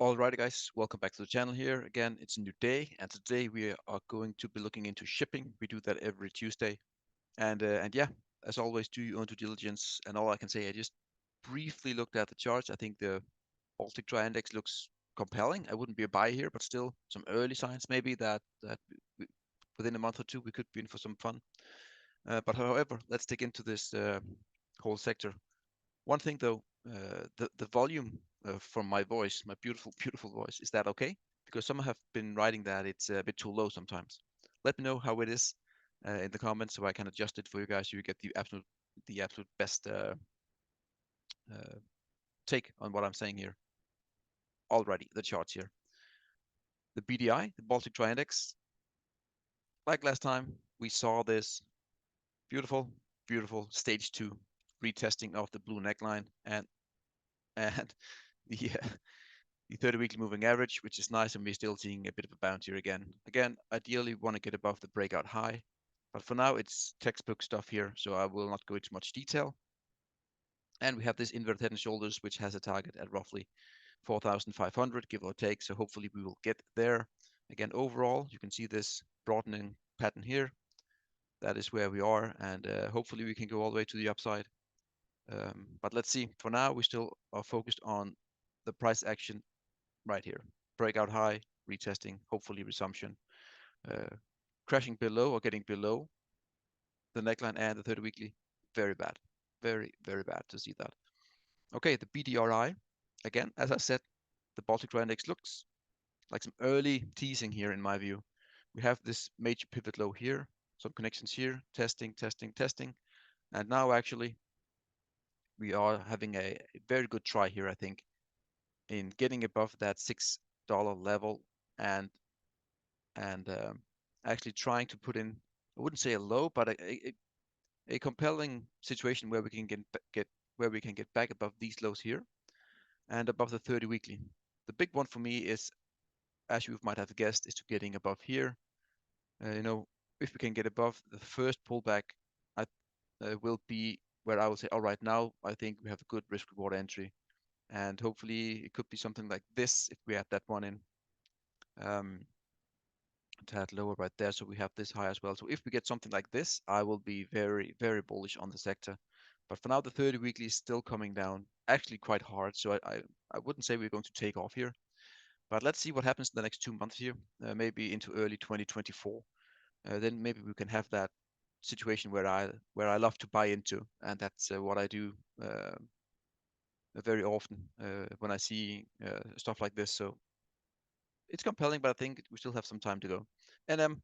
Alrighty guys, welcome back to the channel here. Again, it's a new day and today we are going to be looking into shipping. We do that every Tuesday. And yeah, as always, do your own due diligence. And all I can say, I just briefly looked at the charts. I think the Baltic Dry Index looks compelling. I wouldn't be a buy here, but still some early signs maybe that we, within a month or two we could be in for some fun. But however, let's dig into this whole sector. One thing though, the volume from my voice, my beautiful, beautiful voice, is that okay? Because some have been writing that it's a bit too low sometimes. Let me know how it is in the comments so I can adjust it for you guys so you get the absolute best uh, take on what I'm saying here. Already, the charts here. The BDI, the Baltic Dry Index, like last time, we saw this beautiful, beautiful stage two retesting of the blue neckline and the the 30 weekly moving average, which is nice, and we're still seeing a bit of a bounce here again. Again, ideally want to get above the breakout high, but for now it's textbook stuff here, so I will not go into much detail. And we have this inverted head and shoulders, which has a target at roughly 4,500, give or take, so hopefully we will get there. Again, overall, you can see this broadening pattern here. That is where we are, and hopefully we can go all the way to the upside. But let's see. For now, we still are focused on the price action right here. Breakout high, retesting, hopefully resumption. Uh, Crashing below or getting below the neckline and the 30 weekly, very bad. Very, very bad to see that. Okay, the BDRY. Again, as I said, the Baltic Dry Index looks like some early teasing here in my view. We have this major pivot low here, some connections here, testing, testing, testing. And now actually we are having a very good try here, I think, in getting above that $6 level and and actually trying to put in, I wouldn't say a low, but a compelling situation where we can get back above these lows here and above the 30 weekly. The big one for me is, as you might have guessed, is to getting above here. If we can get above the first pullback, I will be where I will say, all right, now I think we have a good risk reward entry, and hopefully it could be something like this if we add that one in. Um, tad lower right there. So we have this high as well. So if we get something like this, I will be very, very bullish on the sector. But for now, the 30 weekly is still coming down, actually quite hard. So I wouldn't say we're going to take off here. But let's see what happens in the next 2 months here, maybe into early 2024. Then maybe we can have that situation where I love to buy into, and that's what I do very often when I see stuff like this. So it's compelling, but I think we still have some time to go. And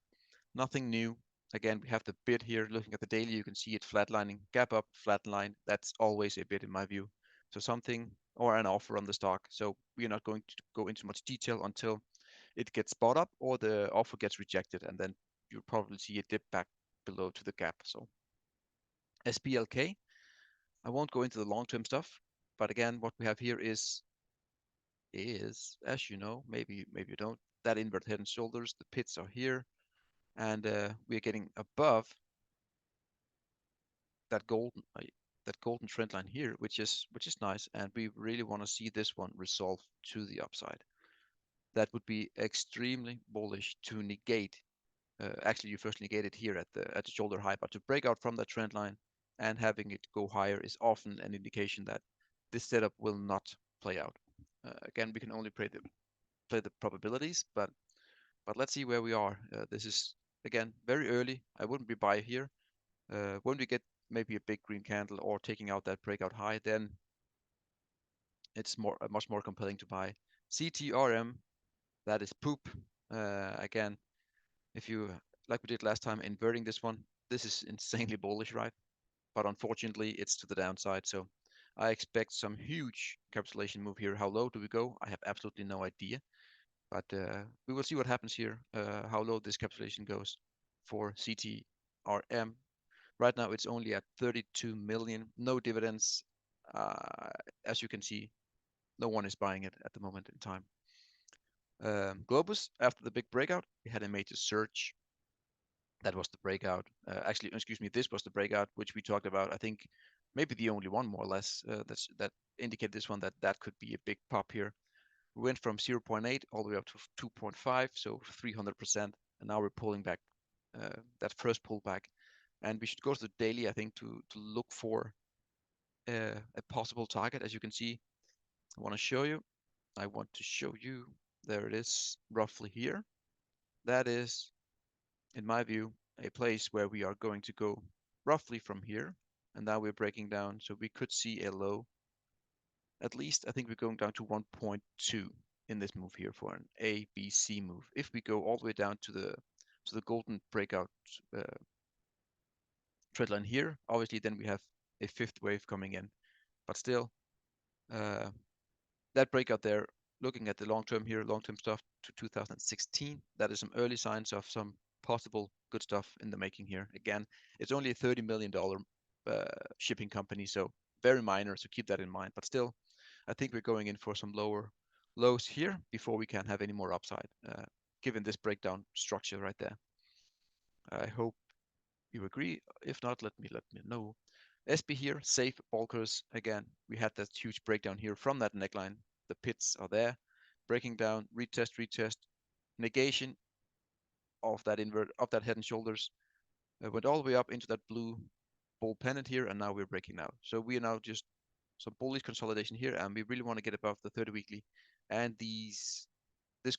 nothing new. Again, we have the bid here. Looking at the daily, you can see it flatlining, gap up, flatline. That's always a bid in my view. So something or an offer on the stock. So we are not going to go into much detail until it gets bought up or the offer gets rejected, and then you'll probably see it dip back below to the gap. So SBLK, I won't go into the long-term stuff, but again, what we have here is, as you know, maybe you don't, that invert head and shoulders. The pits are here, and we're getting above that golden trend line here, which is nice, and we really want to see this one resolve to the upside. That would be extremely bullish to negate. Actually, you first negate it here at the shoulder high, but to break out from that trend line and having it go higher is often an indication that this setup will not play out. Again, we can only play the probabilities, but let's see where we are. This is again very early. I wouldn't be buy here. When we get maybe a big green candle or taking out that breakout high, then it's much more compelling to buy. CTRM, that is poop. Again, if you, like we did last time, inverting this one, this is insanely bullish, right? But unfortunately, it's to the downside. So I expect some huge capitulation move here. How low do we go? I have absolutely no idea. But we will see what happens here, how low this capitulation goes for CTRM. Right now, it's only at 32 million, no dividends. As you can see, no one is buying it at the moment in time. Globus, after the big breakout, we had a major surge. That was the breakout. Actually, excuse me, this was the breakout, which we talked about. I think maybe the only one, more or less, that indicate this one that could be a big pop here. We went from 0.8 all the way up to 2.5, so 300%, and now we're pulling back that first pullback. And we should go to the daily, I think, to look for a possible target. As you can see, I want to show you. There it is, roughly here. That is, in my view, a place where we are going to go roughly from here. And now we're breaking down, so we could see a low. At least I think we're going down to 1.2 in this move here for an A, B, C move. If we go all the way down to the golden breakout trend line here, obviously then we have a fifth wave coming in. But still, that breakout there, looking at the long term here, long term stuff to 2016, that is some early signs of some possible good stuff in the making here. Again, it's only a $30 million shipping company, so very minor, so keep that in mind. But still, I think we're going in for some lower lows here before we can have any more upside, given this breakdown structure right there. I hope you agree. If not, let me know. SB here, safe bulkers. Again, we had that huge breakdown here from that neckline. The pits are there, breaking down, retest, negation of that head and shoulders. Went all the way up into that blue bull pennant here, and now we're breaking out. So we are now just some bullish consolidation here, and we really want to get above the 30 weekly and this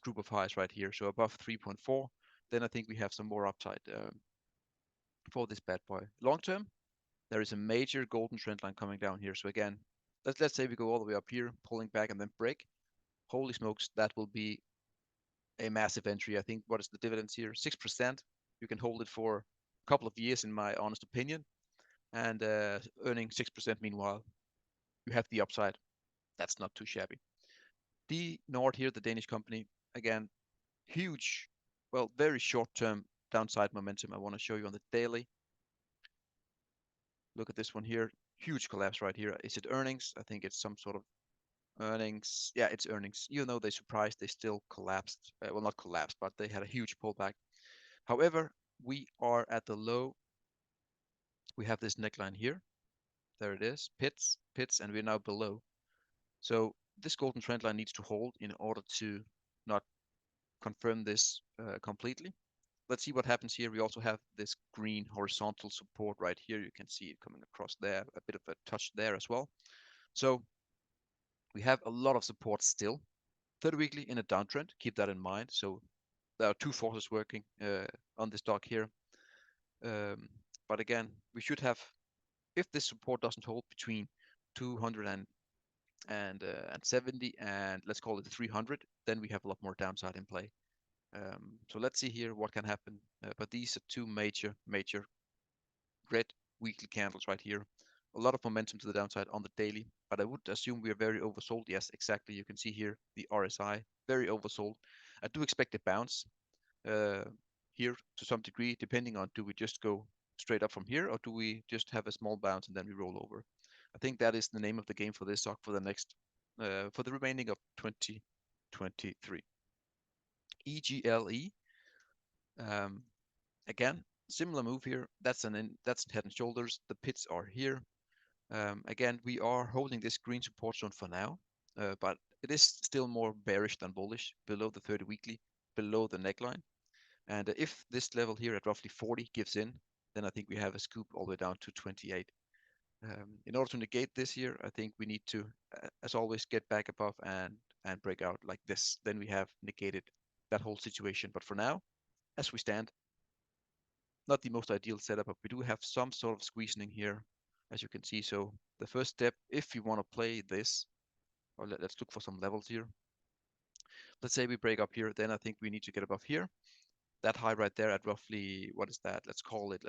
group of highs right here. So above 3.4, then I think we have some more upside for this bad boy. Long term, there is a major golden trend line coming down here. So again, let's say we go all the way up here, pulling back and then break. Holy smokes, that will be a massive entry. I think, what is the dividends here? 6%. You can hold it for a couple of years, in my honest opinion, and earning 6% meanwhile. You have the upside. That's not too shabby. The Nord here, the Danish company, again, huge, well, very short-term downside momentum. I want to show you on the daily. Look at this one here. Huge collapse right here. Is it earnings? I think it's some sort of earnings. Yeah, it's earnings. Even though they surprised, they still collapsed. Well, not collapsed, but they had a huge pullback. However, we are at the low. We have this neckline here. There it is. Pits, and we're now below. So this golden trend line needs to hold in order to not confirm this completely. Let's see what happens here. We also have this green horizontal support right here. You can see it coming across there, a bit of a touch there as well. So we have a lot of support still. 30 weekly in a downtrend, keep that in mind. So there are two forces working on this stock here. But again, we should have, if this support doesn't hold between 270 and let's call it 300, then we have a lot more downside in play. So let's see here what can happen. But these are two major red weekly candles right here. A lot of momentum to the downside on the daily, but I would assume we are very oversold. Yes, exactly. You can see here the RSI, very oversold. I do expect a bounce here to some degree, depending on, do we just go straight up from here, or do we just have a small bounce and then we roll over? I think that is the name of the game for this stock for the next, for the remaining of 2023. EGLE, again, similar move here. That's head and shoulders. The pits are here. Again, we are holding this green support zone for now, but it is still more bearish than bullish, below the 30 weekly, below the neckline. And if this level here at roughly 40 gives in, then I think we have a scoop all the way down to 28. In order to negate this here, I think we need to, as always, get back above and break out like this. Then we have negated that whole situation. But for now, as we stand, not the most ideal setup, but we do have some sort of squeezing here, as you can see. So the first step, if you want to play this, or let's look for some levels here. Let's say we break up here, then I think we need to get above here. That high right there at roughly, what is that? Let's call it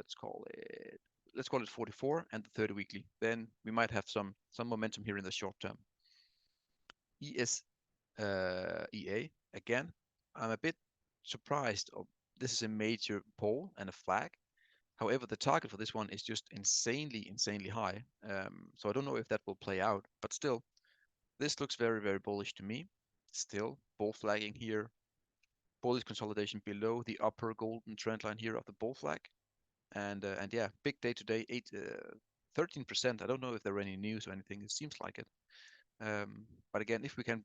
44 and the 30 weekly. Then we might have some momentum here in the short term. ESEA, again, I'm a bit surprised. This is a major pole and a flag. However, the target for this one is just insanely high. So I don't know if that will play out, but still, this looks very bullish to me. Still, bull flagging here. Bullish consolidation below the upper golden trend line here of the bull flag. And yeah, big day today, 13%. I don't know if there are any news or anything. It seems like it. But again, if we can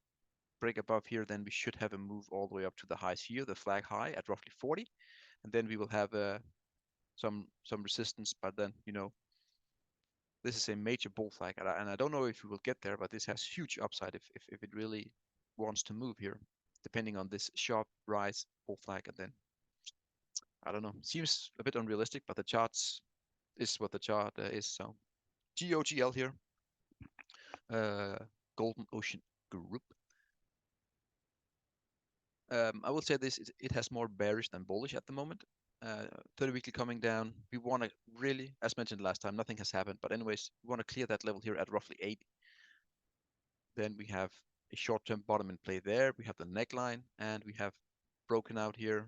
break above here, then we should have a move all the way up to the highs here, the flag high at roughly 40, and then we will have some resistance. But then, you know, this is a major bull flag, and I don't know if we will get there, but this has huge upside if it really wants to move here, depending on this sharp rise bull flag. And then I don't know, seems a bit unrealistic, but the charts is what the chart is. So GOGL here, Golden Ocean Group. I will say this, it has more bearish than bullish at the moment. 30 weekly coming down. We want to really, as mentioned last time, nothing has happened. But anyways, we want to clear that level here at roughly 8. Then we have a short-term bottom in play there. We have the neckline, and we have broken out here,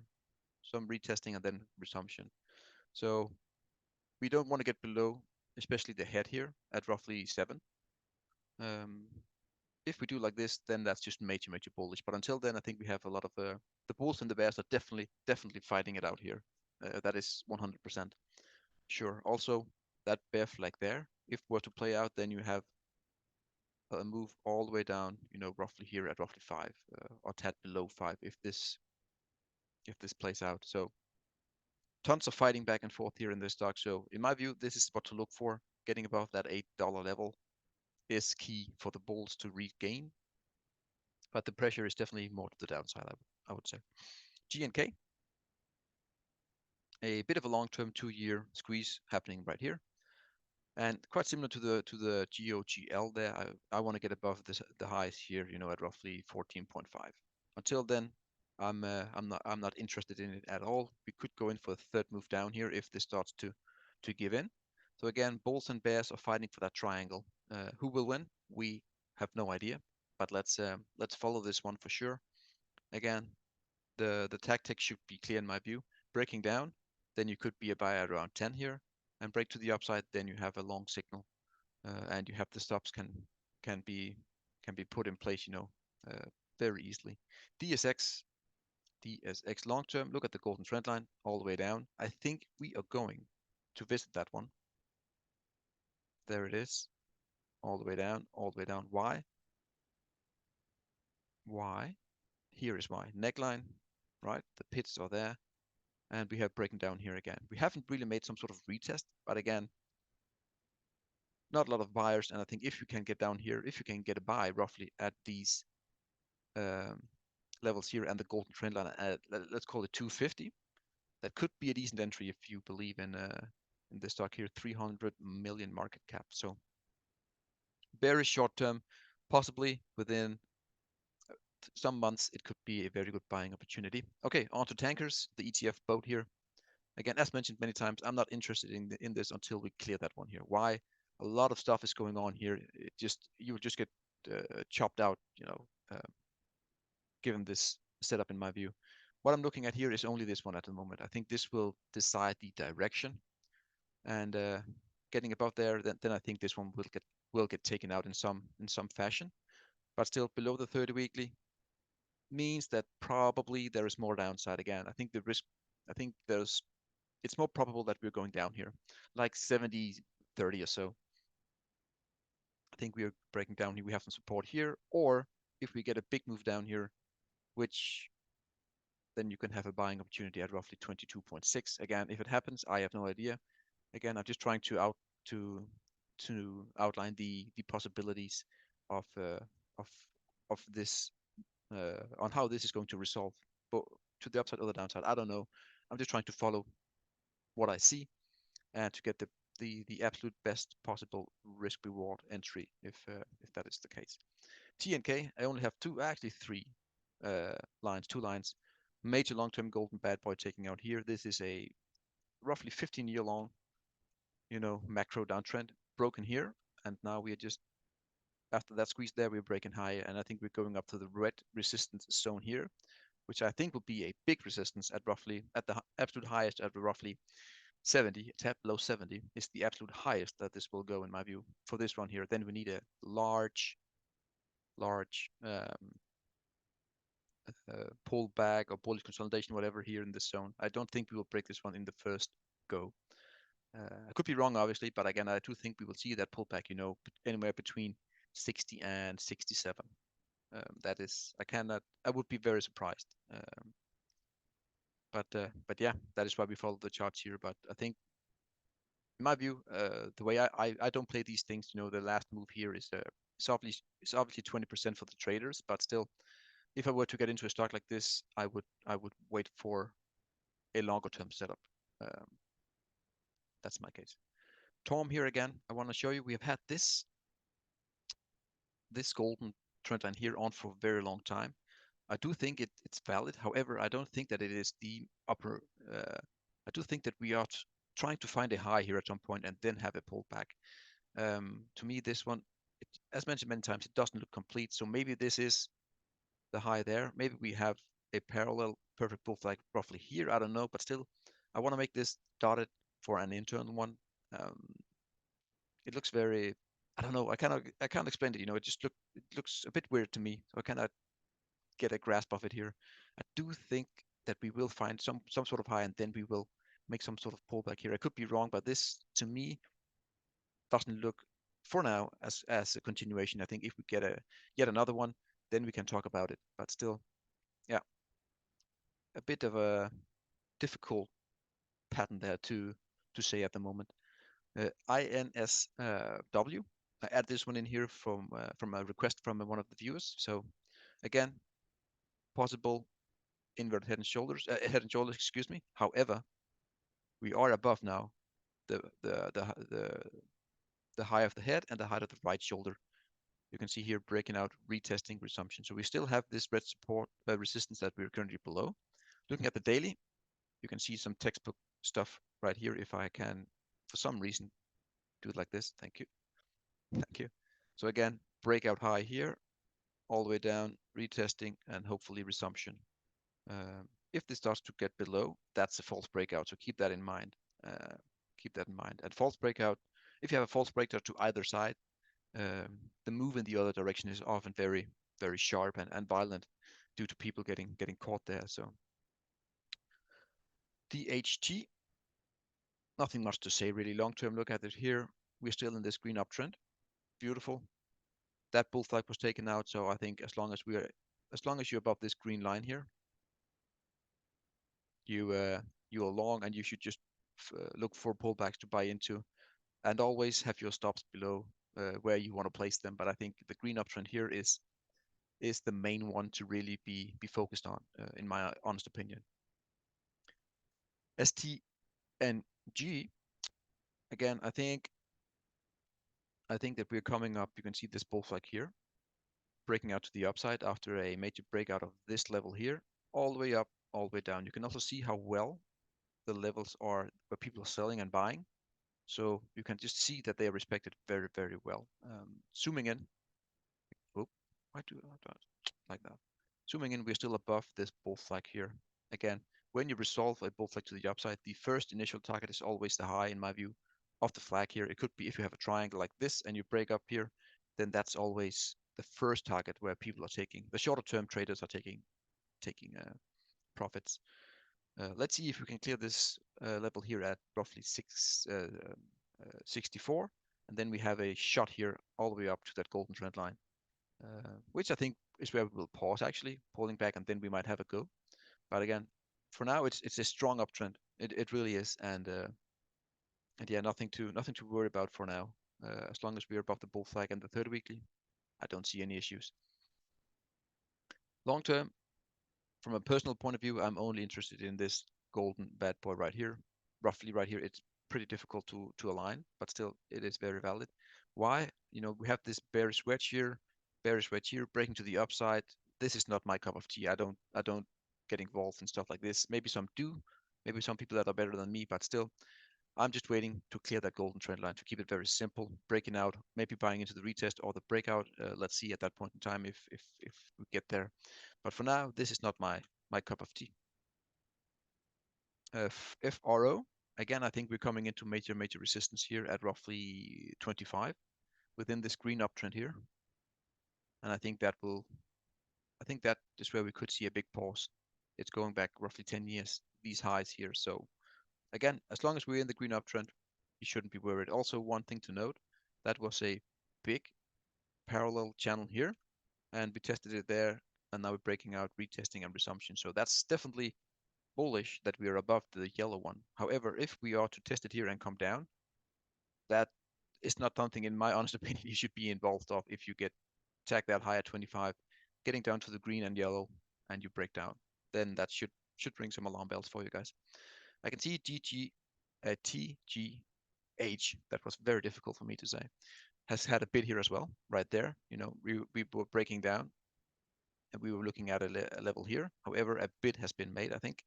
some retesting, and then resumption. So we don't want to get below, especially the head here at roughly 7. If we do like this, then that's just major bullish. But until then, I think we have a lot of the bulls and the bears are definitely fighting it out here. That is 100% sure. Also, that bear flag there, if were to play out, then you have a move all the way down, you know, roughly here at roughly 5, or tad below 5 if this plays out. So tons of fighting back and forth here in this stock. So in my view, this is what to look for. Getting above that $8 level is key for the bulls to regain. But the pressure is definitely more to the downside, I would say. GNK, a bit of a long-term 2-year squeeze happening right here. And quite similar to the GOGL there, I want to get above the highs here, you know, at roughly 14.5. Until then, I'm not interested in it at all. We could go in for a third move down here if this starts to give in. So again, bulls and bears are fighting for that triangle. Who will win? We have no idea, but let's follow this one for sure. Again, the tactic should be clear in my view. Breaking down, then you could be a buyer at around 10 here, and break to the upside, then you have a long signal, and you have the stops can be put in place, you know, very easily. DSX long term. Look at the golden trend line all the way down. I think we are going to visit that one. There it is, all the way down, all the way down. Why? Why? Here is why. Neckline, right? The pits are there. And we have breaking down here again. We haven't really made some sort of retest, but again, not a lot of buyers. And I think if you can get down here, if you can get a buy roughly at these levels here and the golden trend line at, let's call it 250, that could be a decent entry if you believe in the stock here, 300 million market cap. So bearish short term, possibly within some months, it could be a very good buying opportunity. Okay, on to tankers, the ETF boat here. Again, as mentioned many times, I'm not interested in this until we clear that one here. Why? A lot of stuff is going on here. You will just get chopped out, you know, given this setup in my view. What I'm looking at here is only this one at the moment. I think this will decide the direction, and getting above there, then I think this one will get taken out in some fashion. But still below the 30 weekly means that probably there is more downside again. I think the risk, it's more probable that we're going down here, like 70-30 or so. I think we are breaking down here. We have some support here, or if we get a big move down here, which then you can have a buying opportunity at roughly 22.6. Again, if it happens, I have no idea. Again, I'm just trying to outline the possibilities of this on how this is going to resolve, but to the upside or the downside, I don't know. I'm just trying to follow what I see and to get the absolute best possible risk reward entry if that is the case. TNK, I only have actually three lines, 2 lines. Major long-term golden bad boy taking out here. This is a roughly 15-year long, you know, macro downtrend broken here, and now we are just after that squeeze there, we're breaking higher, and I think we're going up to the red resistance zone here, which I think will be a big resistance at roughly at the absolute highest at roughly 70, a tap below 70 is the absolute highest that this will go in my view for this one here. Then we need a large pullback or bullish consolidation, whatever here in this zone. I don't think we will break this one in the first go. I could be wrong, obviously, but again, I do think we will see that pullback, you know, anywhere between 60 and 67. That is, I would be very surprised. But yeah, that is why we follow the charts here. But I think, in my view, the way I don't play these things, the last move here is obviously 20% for the traders, but still, if I were to get into a stock like this, I would wait for a longer term setup. Um, that's my case. TORM here again. I want to show you we have had this golden trend line here on for a very long time. I do think it's valid. However, I don't think that it is the upper. I do think that we are trying to find a high here at some point and then have a pullback. To me, this one, as mentioned many times, it doesn't look complete. So maybe this is the high there. Maybe we have a parallel perfect bull flag roughly here. I don't know, but still, I want to make this dotted for an internal one. Um, it looks very, I don't know. I can't explain it. It looks a bit weird to me. So I cannot get a grasp of it here. I do think that we will find some sort of high, and then we will make some sort of pullback here. I could be wrong, but this to me doesn't look for now as a continuation. I think if we get yet another one, then we can talk about it. But still, yeah, a bit of a difficult pattern there to say at the moment. INSW. I add this one in here from a request from one of the viewers. So again, possible inverted head and shoulders, excuse me. However, we are above now the the the the, the high of the head and the height of the right shoulder. You can see here breaking out, retesting, resumption. So we still have this red support resistance that we're currently below. Looking at the daily, you can see some textbook stuff right here. If I can, for some reason, do it like this. Thank you. Thank you. So again, breakout high here, all the way down, retesting, and hopefully resumption. If this starts to get below, that's a false breakout. So keep that in mind. Keep that in mind. And false breakout, if you have a false breakout to either side, the move in the other direction is often very, very sharp and violent due to people getting caught there. So DHT, nothing much to say really. Long-term look at it here. We're still in this green uptrend. Beautiful. That bull flag was taken out. So I think as long as you're above this green line here, you're long, and you should just look for pullbacks to buy into, and always have your stops below where you want to place them. But I think the green uptrend here is the main one to really be focused on, in my honest opinion. STNG, again, I think that we're coming up. You can see this bull flag here, breaking out to the upside after a major breakout of this level here, all the way up, all the way down. You can also see how well the levels are where people are selling and buying. So you can just see that they are respected very, very well. Zooming in, oh, why do I like that? Zooming in, we're still above this bull flag here. Again, when you resolve a bull flag to the upside, the first initial target is always the high, in my view, of the flag here. It could be if you have a triangle like this and you break up here, then that's always the first target where people are taking, the shorter term traders are taking profits. Let's see if we can clear this level here at roughly 64, and then we have a shot here all the way up to that golden trend line, which I think is where we will pause, actually pulling back, and then we might have a go. But again, for now, it's a strong uptrend. It really is, and yeah, nothing to worry about for now. As long as we're above the bull flag and the third weekly, I don't see any issues. Long term, from a personal point of view, I'm only interested in this golden bad boy right here. Roughly right here, it's pretty difficult to align, but still it is very valid. Why? We have this bearish wedge here, breaking to the upside. This is not my cup of tea. I don't get involved in stuff like this. Maybe some do, maybe some people that are better than me, but still, I'm just waiting to clear that golden trend line, to keep it very simple, breaking out, maybe buying into the retest or the breakout. Let's see at that point in time if we get there. But for now, this is not my cup of tea. FRO, again, I think we're coming into major resistance here at roughly 25 within this green uptrend here. And I think that is where we could see a big pause. It's going back roughly 10 years, these highs here. So again, as long as we're in the green uptrend, you shouldn't be worried. Also, one thing to note, that was a big parallel channel here. and we tested it there, and now we're breaking out, retesting, and resumption. So that's definitely bullish that we are above the yellow one. However, if we are to test it here and come down, that is not something, in my honest opinion, you should be involved of. If you get tagged that high at 25, getting down to the green and yellow, and you break down, then that should ring some alarm bells for you guys. I can see TGH, that was very difficult for me to say, has had a bid here as well, right there. You know, we were breaking down, and we were looking at a level here. However, a bid has been made, I think,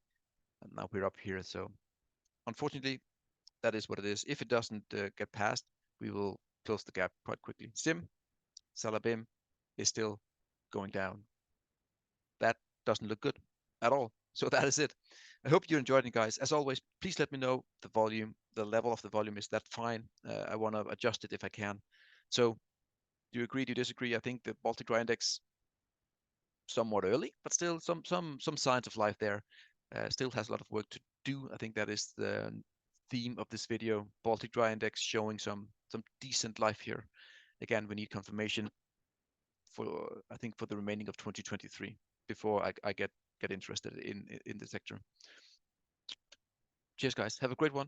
and now we're up here. So unfortunately, that is what it is. If it doesn't get past, we will close the gap quite quickly. Sim, Salabim is still going down. That doesn't look good at all. So that is it. I hope you enjoyed it, guys. As always, please let me know the volume, the level of the volume. Is that fine? I want to adjust it if I can. So do you agree? Do you disagree? I think the Baltic Dry Index somewhat early, but still some signs of life there. Still has a lot of work to do. I think that is the theme of this video. Baltic Dry Index showing some decent life here. Again, we need confirmation for, I think, for the remaining of 2023 before I get interested in the sector. Cheers, guys. Have a great one.